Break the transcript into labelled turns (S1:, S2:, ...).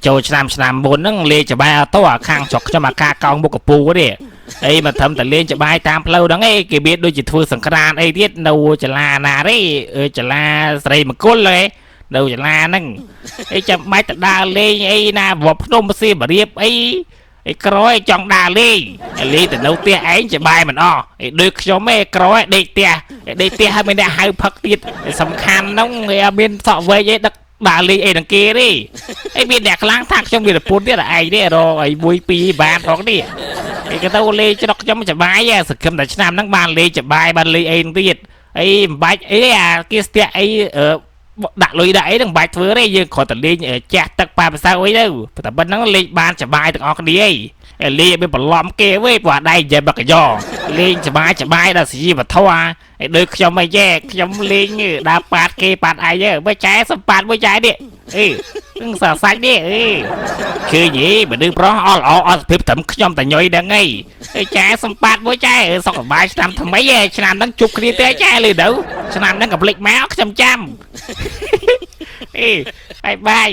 S1: choឆ្នាំ4ហ្នឹងលេងចបាយអត់តខាងស្រុកខ្ញុំអាការកោងមុខកពូទេអីមកធ្វើតែលេងចបាយតាមផ្លូវហ្នឹងឯងគេមានដូចជាធ្វើសង្គ្រាមអីទៀតនៅចលាណាទេចលាស្រីមង្គលហ៎នៅចលាហ្នឹងអីចាំបាច់ទៅដើរលេងអីណាវត្តភ្នំសៀមរាបអីក្រយចង់ដើរលេងទៅនៅផ្ទះឯងចបាយមិនអស់ដូចខ្ញុំឯងក្រយដេកផ្ទះហើយមានអ្នកហៅផឹកទៀតសំខាន់ហ្នឹងវាមានសក់វែងឯងដឹកដើរលេងអីទាំងគេទេមានអ្នកខ្លាំងថាខ្ញុំមានប្រពន្ធទៀតឯងទេរកអី1 2បានផងនេះគេទៅលេងច្រកខ្ញុំចបាយសង្ឃឹមតែឆ្នាំហ្នឹងបានលេងចបាយបានលេងអីទៀតមិនបាច់អីអាគេស្ទាក់អីដាក់លុយដាក់អីនឹងបាច់ធ្វើទេយើងគ្រាន់តែលេងចាស់ទឹកប៉ាភាសាអីទៅតែប៉ុណ្្នឹងលេងបានចបាយទាំងអស់គ្នាលេងមានបន្លំគេវិញព្រោះដៃនិយាយបកយ៉លេងចបាយដល់ស៊ីវធរដូចខ្ញុំអីចេះខ្ញុំលេងដើរប៉ាតគេប៉ាតអីបើចែសម្ប៉ាតមួយចែនេះនឹងសរសាច់នេះឃើញយីមនុស្សប្រុសអល់អត់ភាពត្រឹមខ្ញុំតែញយហ្នឹងចែសម្ប៉ាតមួយចែសុខសប្បាយឆ្នាំថ្មីឆ្នាំហ្នឹងជប់គ្នាទេចែលើទៅឆ្នាំហ្នឹងកំភ្លេចមកខ្ញុំចាំបាយ